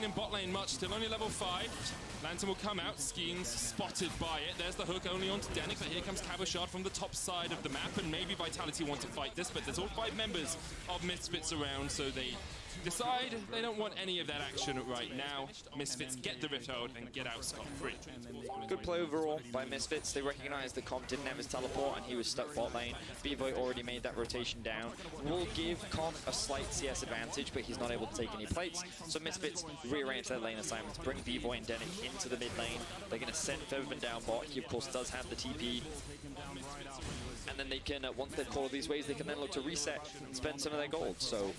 in bot lane much, still only level 5. Lantern will come out, Skeens spotted by it. There's the hook only onto Denick, but here comes Cabochard from the top side of the map, and maybe Vitality want to fight this, but there's all 5 members of Misfits around, so they decide they don't want any of that action right now. Misfits get the Rift Herald and get out scot-free. Good play overall by Misfits. They recognized that Comp didn't have his teleport and he was stuck bot lane. B-Boy already made that rotation down. Will give Comp a slight CS advantage, but he's not able to take any plates. So Misfits rearrange their lane assignments, bring B-Boy and Denick into the mid lane. They're going to send Featherman down bot. He of course does have the TP. And then they can, once they've called these ways, they can then look to reset and spend some of their gold. So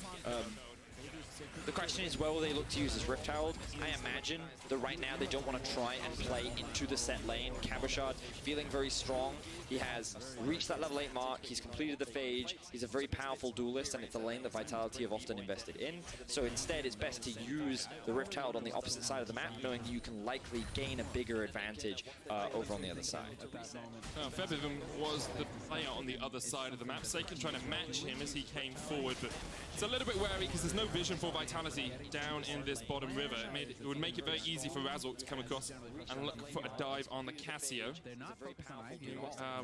the question is, where will they look to use this Rift Herald? I imagine that right now they don't want to try and play into the set lane. Cabochard feeling very strong. He has reached that level 8 mark. He's completed the phage. He's a very powerful duelist, and it's a lane that Vitality have often invested in. So instead, it's best to use the Rift Herald on the opposite side of the map, knowing that you can likely gain a bigger advantage over on the other side. Featherman was the player on the other side of the map. Seiken trying to match him as he came forward, but it's a little bit wary because there's no vision for Vitality down in this bottom river. It would make it very easy for Razork to come across and look for a dive on the Cassio.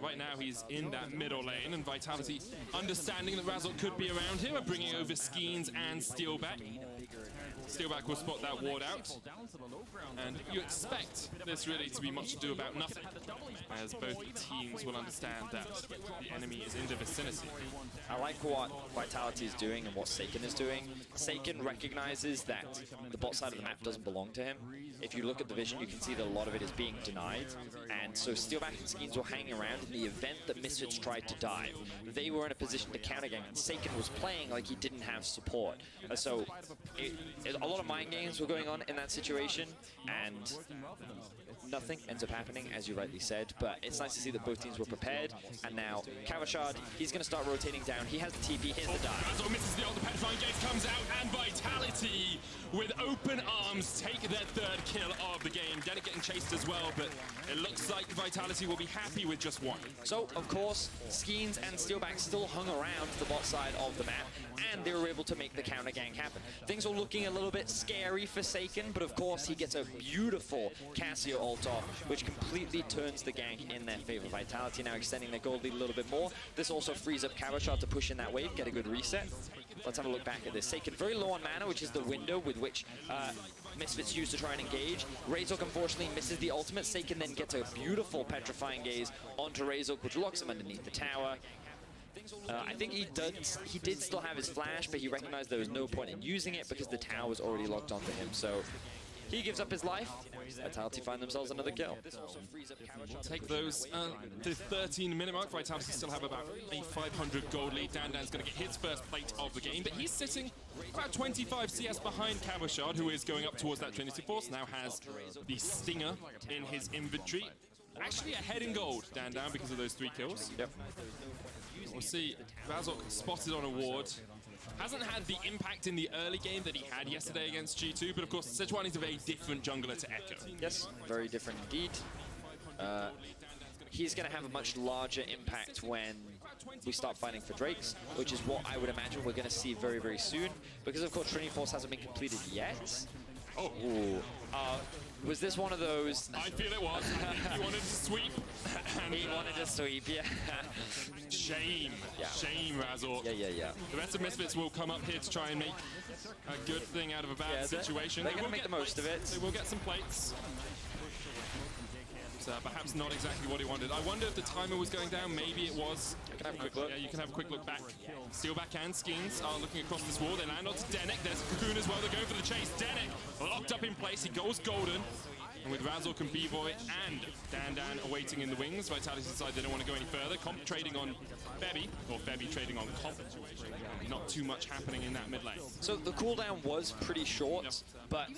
Right now he's in that middle lane, and Vitality, understanding that Razork could be around here, are bringing over Skeens and Steelback. Steelback will spot that ward out, and you expect this really to be much ado about nothing, as both teams will understand that the enemy is in the vicinity. I like what Vitality is doing and what Seiken is doing. Seiken recognizes that the bot side of the map doesn't belong to him. If you look at the vision, you can see that a lot of it is being denied, and so Steelback and Skeens will hang around in the event that Misfits tried to dive. They were in a position to counter-gang, and Seiken was playing like he didn't have support. So a lot of mind games were going on in that situation, and nothing ends up happening, as you rightly said, but it's nice to see that both teams were prepared, and now Cabochard, he's going to start rotating down. He has the TP, here's the dive. Razork misses the ult, the Petrifying Gaze comes out, and Vitality, with open arms, take their 3rd kill of the game. Denick getting chased as well, but it looks like Vitality will be happy with just 1. So, of course, Skeens and Steelback still hung around the bot side of the map, and they were able to make the counter gang happen. Things are looking a little bit scary for Seiken, but of course he gets a beautiful Cassio ult off, which completely turns the gank in their favor. Vitality now extending their gold lead a little bit more. This also frees up Cabochard to push in that wave, get a good reset. Let's have a look back at this. Seiken very low on mana, which is the window with which Misfits use to try and engage. Razork unfortunately misses the ultimate. Seiken then gets a beautiful Petrifying Gaze onto Razork, which locks him underneath the tower. I think he did still have his flash, but he recognized there was no point in using it because the tower was already locked onto him. So he gives up his life. Vitality find themselves another kill. Take those to 13-minute mark. Vitality still have about a 500 gold lead. Dandan's going to get his first plate of the game, but he's sitting about 25 CS behind Cabochard, who is going up towards that Trinity Force. Now has the Stinger in his inventory. Actually ahead in gold, Dandan, because of those 3 kills. Yep. We'll see. Razork spotted on a ward. Hasn't had the impact in the early game that he had yesterday against G2, but of course, Sejuani is a very different jungler to Echo. Yes, very different indeed. He's going to have a much larger impact when we start fighting for Drakes, which is what I would imagine we're going to see very, very soon, because of course Trinity Force hasn't been completed yet. Was this one of those? I feel it was. I think he wanted to sweep. And, he wanted to sweep, yeah. Shame. Yeah. Shame, Razork. Yeah. The rest of Misfits will come up here to try and make a good thing out of a bad situation. They're going to make the most of it. They will get some plates. Perhaps not exactly what he wanted. I wonder if the timer was going down. Maybe it was. I can have a quick look. Yeah, you can have a quick look back. Steelback and Skeens are looking across this wall. They land onto Denick. There's Cocoon as well. They're going for the chase. Denick locked up in place. He goes golden. And with Razork and B-Boy and Dandan awaiting in the wings, Vitality decide they don't want to go any further. Comp trading on Febby, or Febby trading on Comp. Not too much happening in that mid lane. So the cooldown was pretty short, but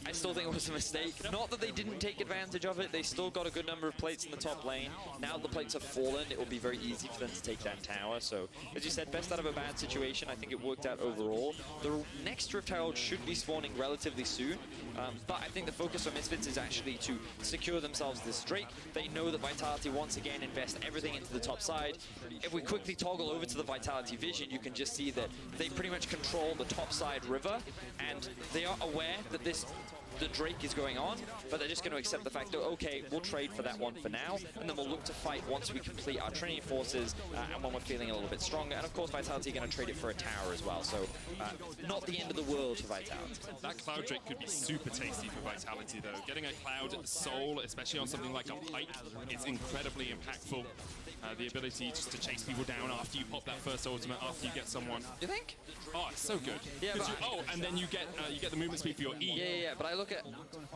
I still think it was a mistake. Not that they didn't take advantage of it. They still got a good number of plates in the top lane. Now that the plates have fallen, it will be very easy for them to take that tower. So, as you said, best out of a bad situation. I think it worked out overall. The next Rift Herald should be spawning relatively soon. but I think the focus for Misfits is actually to secure themselves this Drake. They know that Vitality once again invest everything into the top side. If we quickly toggle over to the Vitality vision, you can just see that they pretty much control the top side river, and they are aware that the Drake is going on, but they're just going to accept the fact that, okay, we'll trade for that one for now, and then we'll look to fight once we complete our Trinity forces and when we're feeling a little bit stronger. And of course, Vitality are going to trade it for a tower as well, so not the end of the world for Vitality. That Cloud Drake could be super tasty for Vitality, though. Getting a Cloud Soul, especially on something like a Pike, is incredibly impactful. The ability just to chase people down after you pop that first ultimate, after you get someone. You think? Oh, it's so good. Yeah, and then you get the movement speed for your E. Yeah, but I look at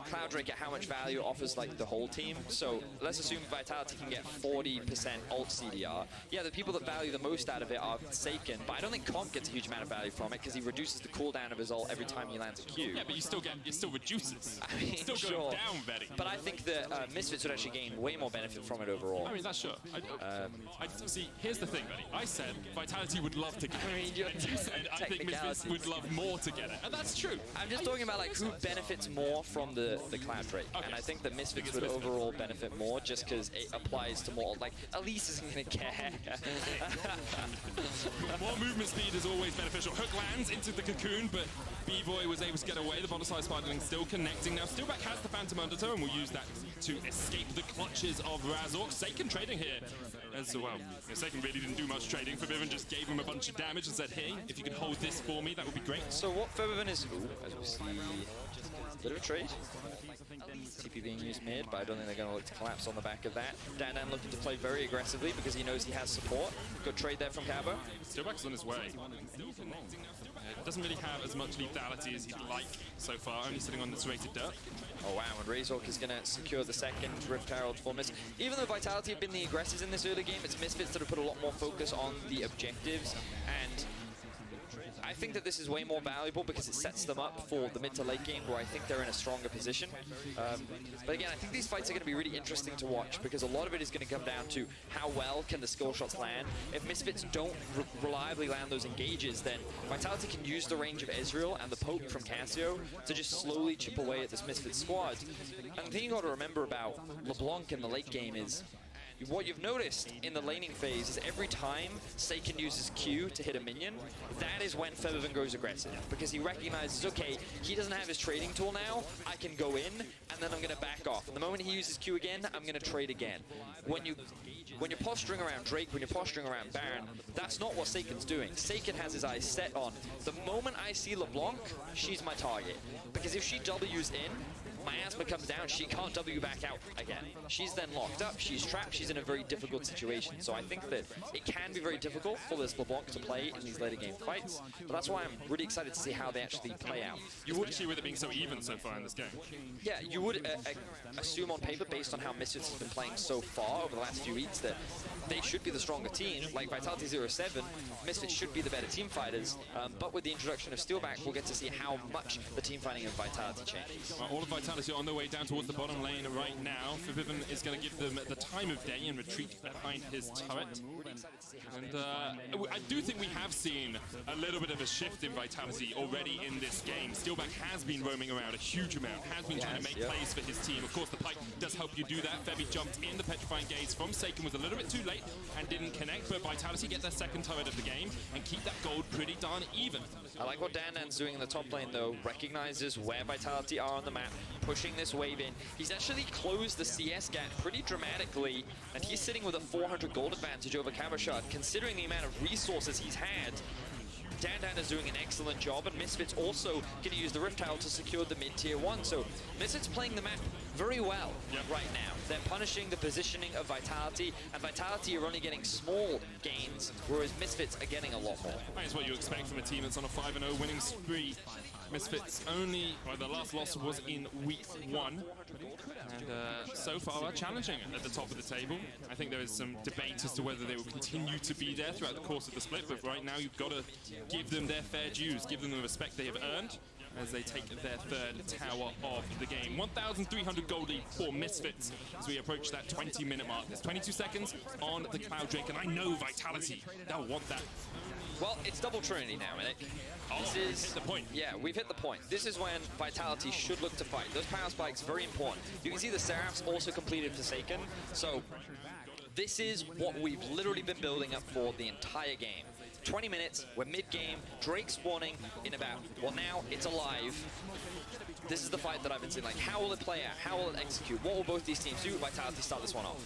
Cloud Drake at how much value it offers like the whole team. So let's assume Vitality can get 40% ult CDR. Yeah, the people that value the most out of it are Seiken, but I don't think Comp gets a huge amount of value from it because he reduces the cooldown of his ult every time he lands a Q. Yeah, but it still reduces. I mean, it's still going down, Betty. But I think that Misfits would actually gain way more benefit from it overall. I mean, that's sure. See, here's the thing, Betty. I said Vitality would love to get it. I mean, you said I think Misfits would love more to get it, and that's true. I'm just talking about like who benefits more from the Cloud Drake, and I think that Misfits would overall benefit more just because it applies to more. Like, Elise isn't going to care. More movement speed is always beneficial. Hook lands into the cocoon, but B-Boy was able to get away. The bottom side Spiderling still connecting. Now, Steelback has the Phantom Undertow, and will use that to escape the clutches of Razork. Seiken trading here as well. Seiken really didn't do much trading. Febiven just gave him a bunch of damage and said, hey, if you could hold this for me, that would be great. So what Febiven is, as we see, a bit of a trade. TP being used mid, but I don't think they're going to look to collapse on the back of that. Dan looking to play very aggressively because he knows he has support. Good trade there from Cabo. Steelback's on his way. Doesn't really have as much lethality as he'd like so far, only sitting on the serrated dirt. Oh wow, and Razork is going to secure the second Rift Herald for Misfits. Even though Vitality have been the aggressors in this early game, it's Misfits that have put a lot more focus on the objectives, and I think that this is way more valuable because it sets them up for the mid to late game where I think they're in a stronger position. But again, I think these fights are going to be really interesting to watch because a lot of it is going to come down to how well can the skill shots land. If Misfits don't reliably land those engages, then Vitality can use the range of Ezreal and the poke from Cassio to just slowly chip away at this Misfits squad. And the thing you got to remember about LeBlanc in the late game is what you've noticed in the laning phase is every time Seiken uses Q to hit a minion, that is when Febiven goes aggressive. Because he recognizes, okay, he doesn't have his trading tool now, I can go in, and then I'm going to back off. And the moment he uses Q again, I'm going to trade again. When you're posturing around Drake, when you're posturing around Baron, that's not what Seiken's doing. Seiken has his eyes set on, the moment I see LeBlanc, she's my target. Because if she W's in, Miasma comes down, she can't W back out again. She's then locked up, she's trapped, she's in a very difficult situation. So I think that it can be very difficult for this LeBlanc to play in these later game fights, but that's why I'm really excited to see how they actually play out. Especially with it being so even so far in this game. Yeah, you would assume on paper, based on how Misfits has been playing so far over the last few weeks, that they should be the stronger team. Like Vitality 0-7, Misfits should be the better team fighters, but with the introduction of Steelback, we'll get to see how much the team fighting of Vitality changes. All of Vitality on their way down towards the bottom lane right now. Febiven is going to give them the time of day and retreat behind his turret. And I do think we have seen a little bit of a shift in Vitality already in this game. Steelback has been roaming around a huge amount, has been trying to make plays for his team. Of course, the Pike does help you do that. Febby jumped in, the Petrifying Gaze from Seiken was a little bit too late and didn't connect, but Vitality get their second turret of the game and keep that gold pretty darn even. I like what Dan's doing in the top lane though, recognizes where Vitality are on the map, pushing this wave in. He's actually closed the CS gap pretty dramatically, and he's sitting with a 400 gold advantage over Cabochard. Considering the amount of resources he's had, Dan is doing an excellent job, and Misfits also going to use the Rift Towel to secure the mid-tier 1. So Misfits playing the map very well right now. They're punishing the positioning of Vitality, and Vitality are only getting small gains, whereas Misfits are getting a lot more. That is what you expect from a team that's on a 5-0 winning spree. Misfits only, well, the last loss was in week 1, and so far are challenging at the top of the table. I think there is some debate as to whether they will continue to be there throughout the course of the split, but right now you've got to give them their fair dues, give them the respect they have earned as they take their third tower of the game. 1,300 gold lead for Misfits as we approach that 20-minute mark. There's 22 seconds on the Cloud Drake, and I know Vitality, they'll want that. Well, it's double Trinity now, Minik. This is hit the point. Yeah, we've hit the point. This is when Vitality should look to fight. Those power spikes, very important. You can see the Seraphs also completed Forsaken, so this is what we've literally been building up for the entire game. 20 minutes, we're mid-game, Drake's spawning in about, well now, it's alive. This is the fight that I've been seeing, like, how will it play out? How will it execute? What will both these teams do? Vitality start this one off.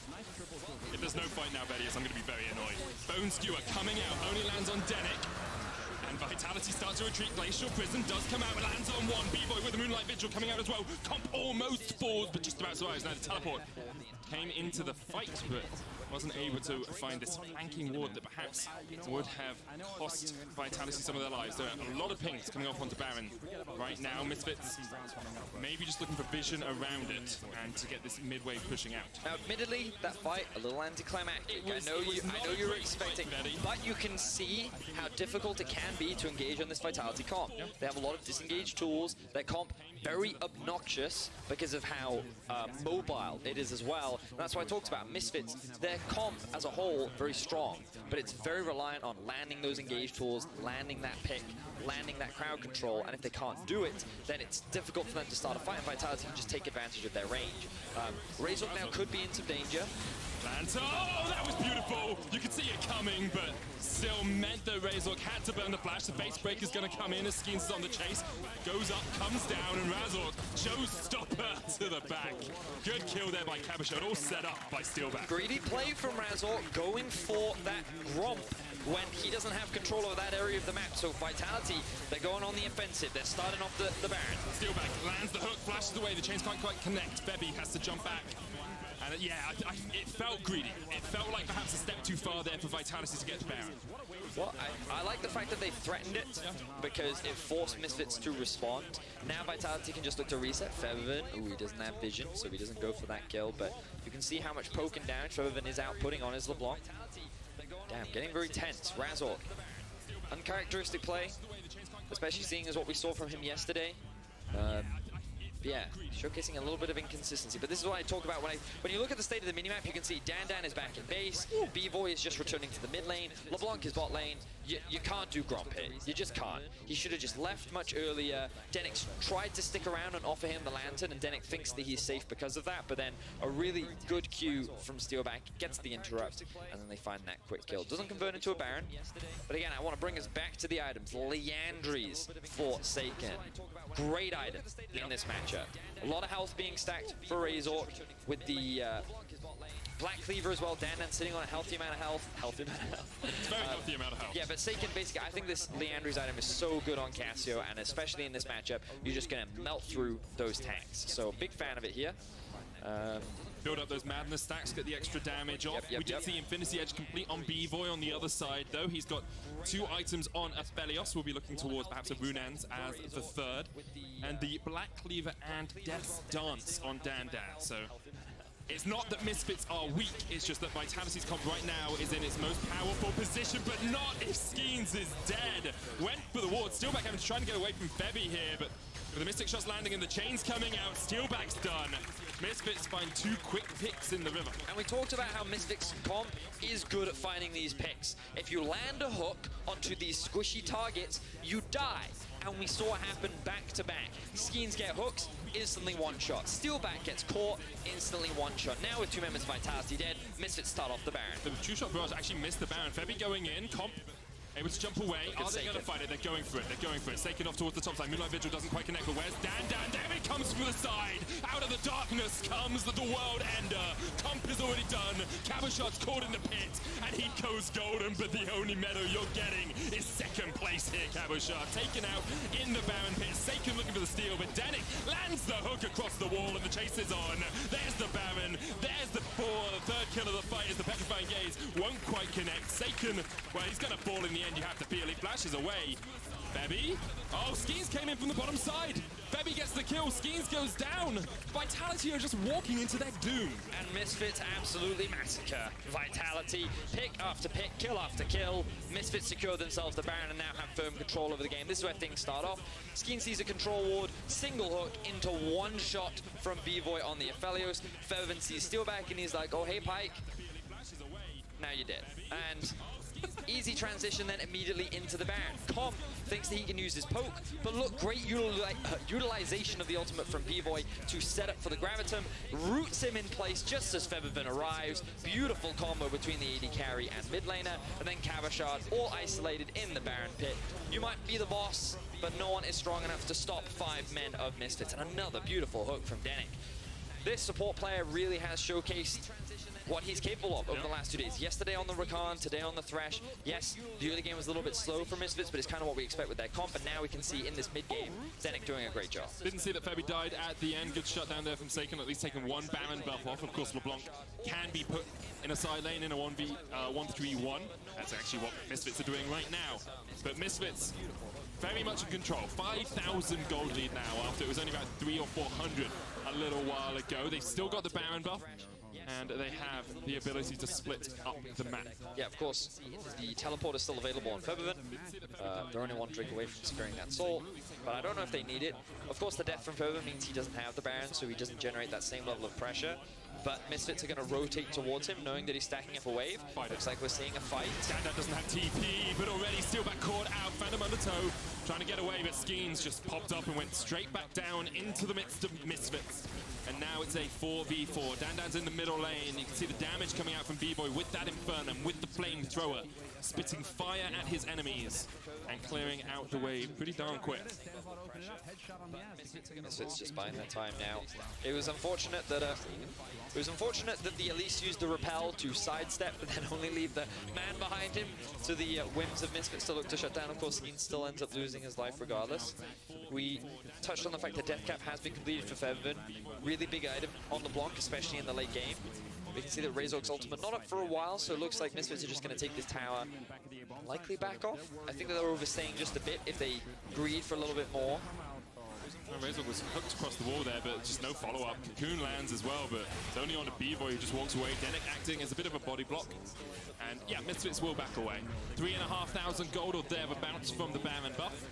If there's no fight now, Betty, I'm going to be very annoyed. Bone Skewer coming out, only lands on Denick. And Vitality starts to retreat. Glacial Prison does come out, lands on one. B-Boy with the Moonlight Vigil coming out as well. Comp almost falls, but just about survives. Now the teleport came into the fight, but wasn't able to find this flanking ward that perhaps would have cost Vitality some of their lives. There are a lot of pings coming off onto Baron right now. Misfits maybe just looking for vision around it and to get this midway pushing out. Now, admittedly, that fight a little anticlimactic. I know you were expecting, but you can see how difficult it can be to engage on this Vitality comp. Yeah. They have a lot of disengaged tools. Their comp very obnoxious because of how mobile it is as well. And that's why I talked about Misfits. Their comp as a whole very strong, but it's very reliant on landing those engaged tools, landing that pick, landing that crowd control, and if they can't do it, then it's difficult for them to start a fight, and Vitality can just take advantage of their range. Razor now could be in some danger. Lands, oh, that was beautiful! You could see it coming, but still meant that Razork had to burn the flash. The base break is going to come in as Skeens is on the chase. Goes up, comes down, and Razork showstopper to the back. Good kill there by Cabochard, all set up by Steelback. Greedy play from Razork, going for that Gromp when he doesn't have control over that area of the map. So Vitality, they're going on the offensive. They're starting off the Baron. Steelback lands the hook, flashes away. The chains can't quite connect. Bebby has to jump back. And yeah, it felt greedy. It felt like perhaps a step too far there for Vitality to get to Baron. Well, I like the fact that they threatened it because it forced Misfits to respond. Now Vitality can just look to reset. Feathervin, he doesn't have vision, so he doesn't go for that kill, but you can see how much poke and damage Feathervin is outputting on his LeBlanc. Damn, getting very tense. Razork, uncharacteristic play, especially seeing as what we saw from him yesterday. Yeah, showcasing a little bit of inconsistency. But this is what I talk about when you look at the state of the minimap, you can see Dan is back in base, B-Boy is just returning to the mid lane, LeBlanc is bot lane. You can't do Gromp here. You just can't. He should have just left much earlier. Denick tried to stick around and offer him the lantern, and Denick thinks that he's safe because of that, but then a really good Q from Steelback gets the interrupt, and then they find that quick kill. Doesn't convert into a Baron, but again, I want to bring us back to the items. Leandries for Forsaken. Great item in this matchup. A lot of health being stacked for Razork with the Black Cleaver as well. Dan sitting on a healthy amount of health. It's a very healthy amount of health. Yeah, but Forsaken, basically, I think this Leandries item is so good on Cassio, and especially in this matchup, you're just going to melt through those tanks. So, big fan of it here. Build up those Madness stacks, get the extra damage off. We did see Infinity Edge complete on B-Voy on the other side, though. He's got 2 items on Aphelios. We'll be looking towards perhaps a Runans as the third. And the Black Cleaver and Death's Dance on Dan. So it's not that Misfits are weak, it's just that Vitality's comp right now is in its most powerful position, but not if Skeens is dead. Went for the ward. Steelback having to try and get away from Bebby here, but with the Mystic Shots landing and the chains coming out, Steelback's done. Misfits find 2 quick picks in the river. And we talked about how Misfits comp is good at finding these picks. If you land a hook onto these squishy targets, you die. And we saw it happen back to back. Skeens get hooks, instantly one-shot. Steelback gets caught, instantly one-shot. Now with 2 members of Vitality dead, Misfits start off the Baron. The 2-shot barrage actually missed the Baron. Febby going in, comp able to jump away. Are they going to fight it? They're going for it. They're going for it. Saken off towards the top side. Moonlight Vigil doesn't quite connect, but where's Dan? There he comes from the side. Out of the darkness comes the world ender. Comp is already done. Cabochard's caught in the pit, and he goes golden, but the only medal you're getting is 2nd place here, Cabochard. Taken out in the Baron pit. Saken looking for the steal, but Denick lands the hook across the wall, and the chase is on. There's the Baron. There's the 3rd kill of the fight as the Petrifying Gaze won't quite connect. Saken, well, he's going to fall in the end. You have to feel he flashes away. Bebby. Oh, Skeens came in from the bottom side. Bebby gets the kill. Skeens goes down. Vitality are just walking into their doom. And Misfits absolutely massacre Vitality. Pick after pick, kill after kill. Misfits secure themselves the Baron and now have firm control over the game. This is where things start off. Skeens sees a control ward, single hook into 1 shot from B-Voy on the Aphelios. Feathervin sees Steelback and he's like, oh, hey, Pike. Now you're dead. And Easy transition then immediately into the Baron. Comp thinks that he can use his poke, but look, great utilization of the ultimate from B-Boy to set up for the Gravitum, roots him in place just as Febiven arrives. Beautiful combo between the AD carry and mid laner, and then Cavachard all isolated in the Baron pit. You might be the boss, but no one is strong enough to stop 5 men of Misfits. And another beautiful hook from Denik. This support player really has showcased what he's capable of over the last 2 days. Yesterday on the Rakan, today on the Thresh. Yes, the early game was a little bit slow for Misfits, but it's kind of what we expect with their comp, and now we can see in this mid-game, Denik doing a great job. Didn't see that Febby died at the end. Good shutdown there from Saken, at least taking one Baron buff off. Of course, LeBlanc can be put in a side lane in a 1v1. That's actually what Misfits are doing right now. But Misfits, very much in control. 5,000 gold lead now after it was only about 300 or 400 a little while ago. They've still got the Baron buff, and they have the ability to split up the map. Yeah, of course, the teleport is still available on Febiven. They're only one drink away from securing that soul, but I don't know if they need it. Of course, the death from Febiven means he doesn't have the Baron, so he doesn't generate that same level of pressure. But Misfits are going to rotate towards him, knowing that he's stacking up a wave. Looks like we're seeing a fight. Danda doesn't have TP, but already Steelback caught out, found him under toe, trying to get away, but Skeens just popped up and went straight back down into the midst of Misfits. And now it's a 4v4. Dandan's in the middle lane. You can see the damage coming out from B-Boy with that Infernum, with the flamethrower, spitting fire at his enemies and clearing out the wave pretty darn quick. Misfits just buying their time now. It was unfortunate that the LEC used the repel to sidestep, but then only leave the man behind him to the whims of Misfits to look to shut down. Of course, Skeens still ends up losing his life regardless. We touched on the fact that Death Cap has been completed for Febiven. Really big item on the block, especially in the late game. We can see that Razor's ultimate not up for a while, so it looks like Misfits are just going to take this tower, likely back off. I think that they're overstaying just a bit if they greed for a little bit more. Razor was hooked across the wall there, but just no follow-up. Cocoon lands as well, but it's only on a B-Boy who just walks away. Denik acting as a bit of a body block. And yeah, Misfits will back away. 3,500 gold or thereabouts from the Baron buff.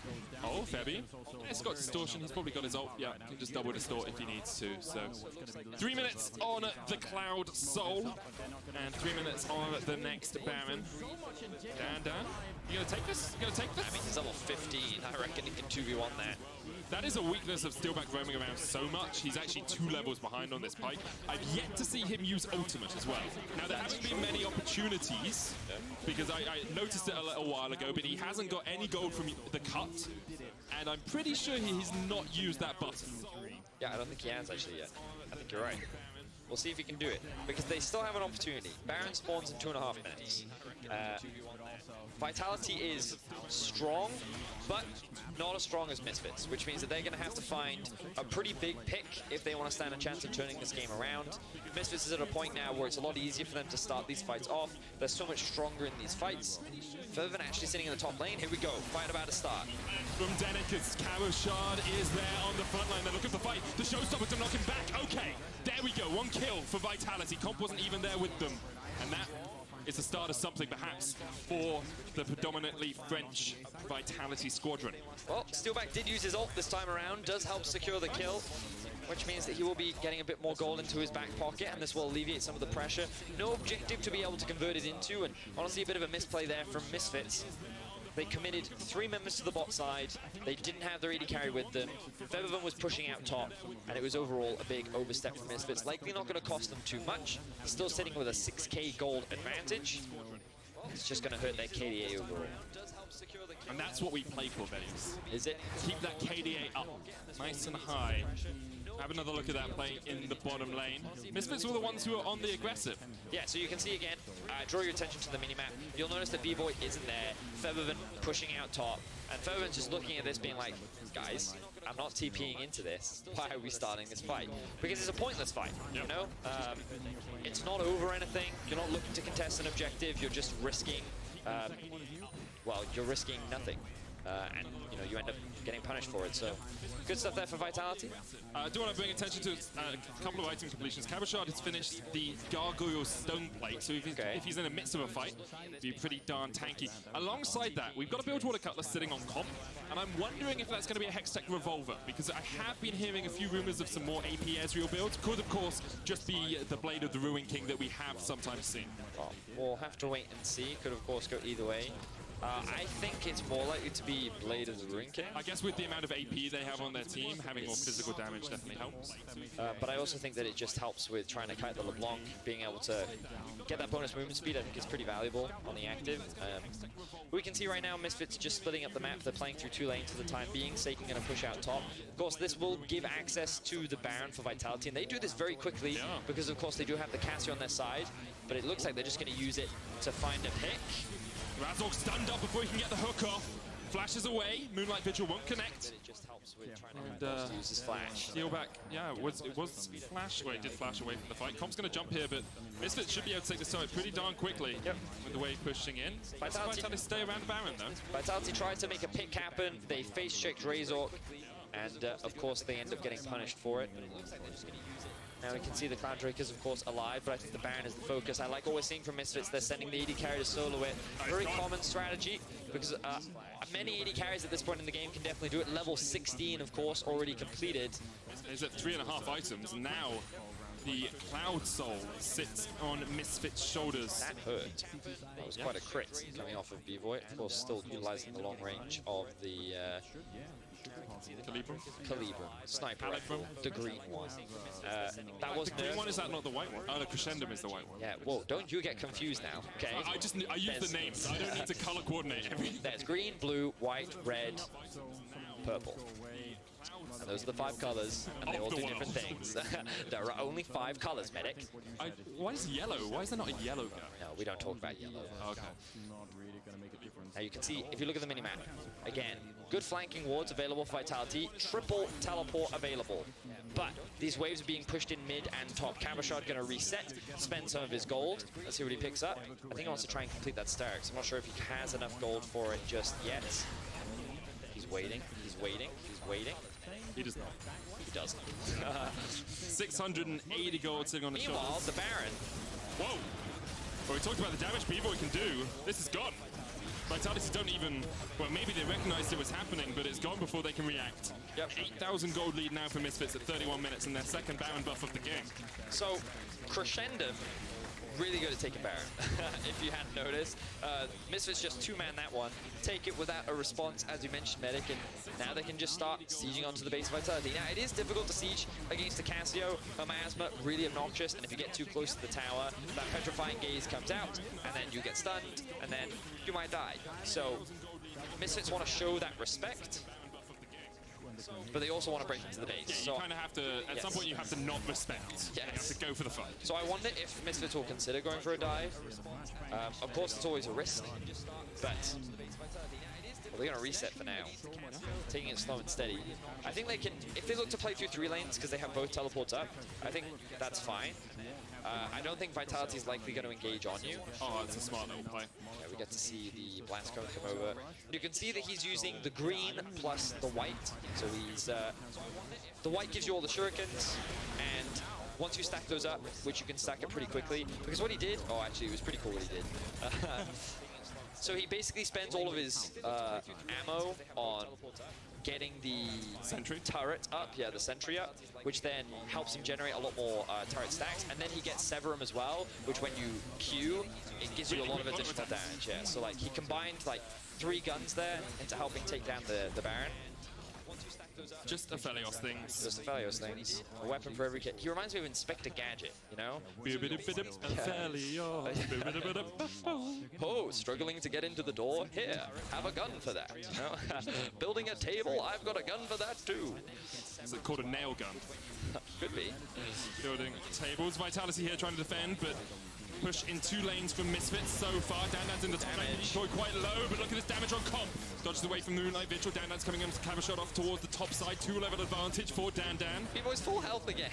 Oh, Febby. It's got distortion. He's probably got his ult. Yeah, he can just double distort if he needs to. So 3 minutes on the Cloud Soul. And 3 minutes on the next Baron. Dan, you gonna take this? You gonna take this? I mean, he's level 15. I reckon he can 2v1 that. That is a weakness of Steelback roaming around so much. He's actually 2 levels behind on this pike. I've yet to see him use ultimate as well. Now, there haven't been many opportunities, because I noticed it a little while ago, but he hasn't got any gold from the cut, and I'm pretty sure he's not used that button. Yeah, I don't think he has actually yet. I think you're right. We'll see if he can do it, because they still have an opportunity. Baron spawns in 2.5 minutes. Vitality is strong, but not as strong as Misfits, which means that they're going to have to find a pretty big pick if they want to stand a chance of turning this game around. Misfits is at a point now where it's a lot easier for them to start these fights off. They're so much stronger in these fights. Febiven actually sitting in the top lane. Here we go. Fight about to start. From Denik, Cavachard is there on the front line. They're looking for fight. The showstopper to knock him back. Okay, there we go. 1 kill for Vitality. Comp wasn't even there with them. And that is the start of something, perhaps, for the predominantly French Vitality squadron. Well, Steelback did use his ult this time around, does help secure the kill, which means that he will be getting a bit more gold into his back pocket, and this will alleviate some of the pressure. No objective to be able to convert it into, and honestly a bit of a misplay there from Misfits. They committed 3 members to the bot side. They didn't have their AD carry with them. Febiven was pushing out top, and it was overall a big overstep from Misfits. Likely not going to cost them too much. Still sitting with a 6k gold advantage. It's just going to hurt their KDA overall. And that's what we play for, Benny's. Is it? Keep that KDA up, nice and high. Have another look at that play in the bottom lane. Misfits were the ones who are on the aggressive. Yeah, so you can see again, draw your attention to the minimap. You'll notice that B-Boy isn't there. Febiven pushing out top. And Febiven's just looking at this being like, guys, I'm not TPing into this. Why are we starting this fight? Because it's a pointless fight, you know? It's not over anything. You're not looking to contest an objective. You're just risking, well, you're risking nothing. and you end up getting punished for it. So good stuff there for Vitality. I do want to bring attention to a couple of item completions. Cabochard has finished the Gargoyle Stone Plate, so if he's in the midst of a fight, it'd be pretty darn tanky. Alongside that, we've got a Bilgewater Cutlass sitting on comp, and I'm wondering if that's going to be a Hextech Revolver, because I have been hearing a few rumors of some more AP Ezreal builds. Could, of course, just be the Blade of the Ruin King that we have sometimes seen. Well, we'll have to wait and see. Could, of course, go either way. I think it's more likely to be Blade of the Ruin King. I guess with the amount of AP they have on their team, having more physical damage definitely helps. But I also think that it just helps with trying to kite the LeBlanc, being able to get that bonus movement speed. I think is pretty valuable on the active. We can see right now Misfits just splitting up the map. They're playing through 2 lanes for the time being. Seiken going to push out top. Of course, this will give access to the Baron for Vitality, and they do this very quickly because, of course, they do have the Cassie on their side, but it looks like they're just going to use it to find a pick. Razork stunned up before he can get the hook off. Flashes away. Moonlight Vigil won't connect. It just helps with trying to use his flash. Steal back. Yeah, it was flash. Well, it did flash away from the fight. Comp's going to jump here, but Misfits should be able to take this turret pretty darn quickly with the way he's pushing in. Vitality stay around the Baron, though. Vitality tries to make a pick happen. They face-checked Razork, and of course they end up getting punished for it. But it looks like they're just going to use it. Now we can see the Cloud Drake is, of course, alive, but I think the Baron is the focus. I like what we're seeing from Misfits. They're sending the AD carry to solo it. Very common strategy, because many AD carries at this point in the game can definitely do it. Level 16, of course, already completed. He's at 3.5 items. Now the Cloud Soul sits on Misfits' shoulders. That hurt. That was quite a crit coming off of B-Void. Of course, still utilizing the long range of the Calibrum. Sniper rifle, the green one. That was the green one, is that not the white one? Oh, the Crescendum is the white one. Yeah, whoa, don't you get confused now, okay? I use the names. I don't need to color coordinate everything. There's green, blue, white, red, purple. And those are the 5 colors, and they all do different things. There are only 5 colors, medic. Why is yellow? Why is there not a yellow guy? No, we don't talk about yellow. Okay. Now you can see, if you look at the minimap, again, good flanking wards available for Vitality, triple teleport available. But these waves are being pushed in mid and top. Cabochard going to reset, spend some of his gold. Let's see what he picks up. I think he wants to try and complete that Starix. I'm not sure if he has enough gold for it just yet. He's waiting, he's waiting, he's waiting. He does not. He doesn't. 680 gold sitting on the shoulders. Meanwhile, the Baron. Whoa! Well, we talked about the damage B-Void can do. This is gone. Vitality don't even, well, maybe they recognized it was happening, but it's gone before they can react. Yep. 8,000 gold lead now for Misfits at 31 minutes and their second Baron buff of the game. So, Crescendum, really good at taking Baron, if you hadn't noticed. Misfits just 2-man that one. Take it without a response, as you mentioned, Medic, and now they can just start sieging onto the base of Vitality. Now, it is difficult to siege against a Cassio, a Miasma, really obnoxious, and if you get too close to the tower, that Petrifying Gaze comes out, and then you get stunned, and then you might die. So, Misfits want to show that respect, but they also want to break into the base. Yeah, so you kind of have to, at some point you have to not respect. You have to go for the fight. So I wonder if Misfits will consider going for a dive. Of course, it's always a risk, but well, they're going to reset for now, taking it slow and steady. I think they can, if they look to play through 3 lanes because they have both teleports up, I think that's fine. I don't think Vitality is likely going to engage on you. Oh, it's a smart little play. Yeah, we get to see the Blast Cone come over. You can see that he's using the green plus the white. So he's the white gives you all the shurikens, and once you stack those up, which you can stack up pretty quickly, because what he did, oh, actually, it was pretty cool what he did. So he basically spends all of his ammo on getting the Sentry turret up, the sentry up, which then helps him generate a lot more turret stacks, and then he gets Severum as well, which when you Q, it gives you a lot of additional damage. Yeah, so like he combined like 3 guns there into helping take down the Baron. Just a Felios things. Just a Felios things. A weapon for every kid. He reminds me of Inspector Gadget, you know? Oh, struggling to get into the door? Here, have a gun for that. You know? Building a table? I've got a gun for that too. Is it called a nail gun? Could be. Building tables. Vitality here trying to defend, but push in 2 lanes from Misfits so far. Dandan's in the top lane, Decoy quite low, but look at this damage on Comp. Dodges away from the Moonlight Vigil. Dandan's coming in to Cabochard off towards the top side. 2-level advantage for Dandan. B-Boy's full health again.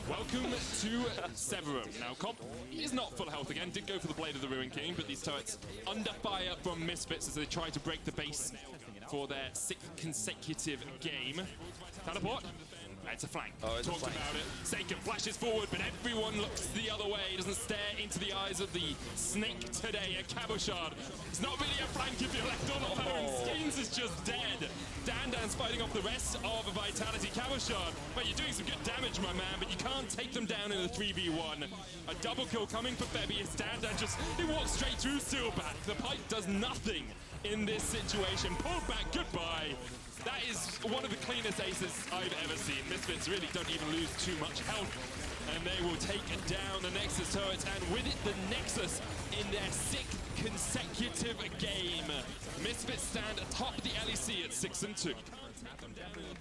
Welcome to Severum. Now, Comp is not full health again. Did go for the Blade of the Ruin King, but these turrets under fire from Misfits as they try to break the base for their 6th consecutive game. Teleport. It's a flank. Oh, it's Talked a flank. about it. Seiken flashes forward, but everyone looks the other way. Doesn't stare into the eyes of the snake today, a Cabochard. It's not really a flank if you're left all alone. Schemes is just dead. Dandan's fighting off the rest of Vitality. Cabochard, but you're doing some good damage, my man, but you can't take them down in a 3v1. A double kill coming for Febby as Dandan he walks straight through Steelback. The pipe does nothing in this situation. Pulled back, goodbye. That is one of the cleanest aces I've ever seen. Misfits really don't even lose too much health, and they will take down the Nexus turret, and with it, the Nexus in their 6th consecutive game. Misfits stand atop the LEC at 6-2.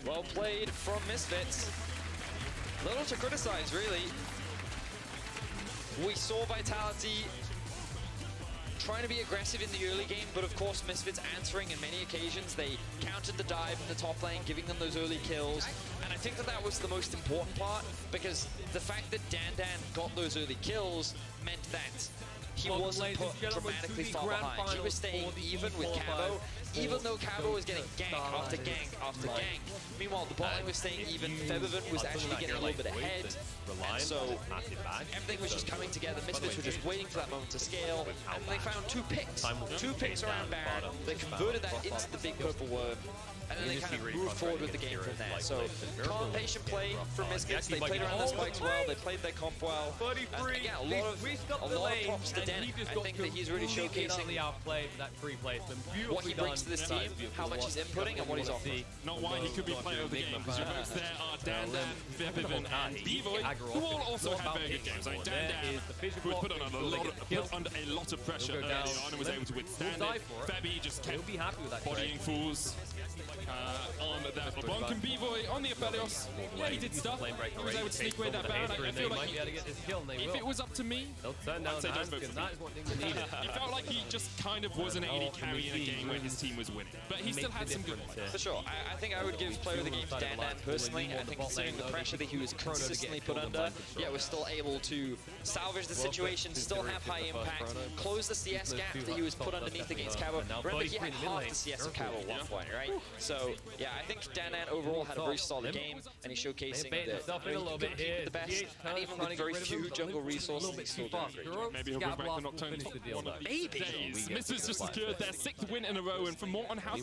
Well played from Misfits. Little to criticize, really. We saw Vitality trying to be aggressive in the early game, but of course Misfits answering in many occasions. They countered the dive in the top lane, giving them those early kills. And I think that that was the most important part, because the fact that Dandan got those early kills meant that he wasn't put dramatically far behind. He was staying even with Cabo, even though Cabo was getting gank after gank after gank. Meanwhile, the bot lane was staying even. Febiven was actually getting a little bit ahead. And so everything was just coming together. Misfits were just waiting for that moment to scale, and they found 2 picks. 2 picks around Baron. They converted that into the big purple worm, and then they kind of moved forward with the game from there. So calm, patient play from Misfits. They played around their spikes well. They played their comp well. And again, a lot of props to Den. I think that he's really showcasing what he brings to this team, how much he's inputting, and what he's offering. Not why he could be player of the game, because your votes there are Dandan, Febiven, and B-Boy, who all also had very good games. I mean, Dandan, who was put under a lot of pressure early on and was able to withstand it. Febby just kept bodying fools on that LeBlanc, and B-Boy on the Aphelios. Yeah, he did stuff. He was able to sneak away that Baron. I feel like if it was up to me, I'd say don't vote for me. He felt like he just kind of was an AD carry in a game where his team was winning, but he still had some good ones. For sure. I think I would give player of the game to Dandan personally. I think considering the pressure that he was consistently put under, yeah, was still able to salvage the situation, still have high impact, close the CS gap that he was put underneath against Cabo. Remember, he had half the CS of Cabo at one point, right? So, yeah, I think Dandan overall had a very solid game, and he's showcasing that he can compete with the best, and even with very few jungle resources, he's still doing great. Maybe he'll bring back the Nocturne top one of these days. Misfits just secured their 6th win in a row, and for more on how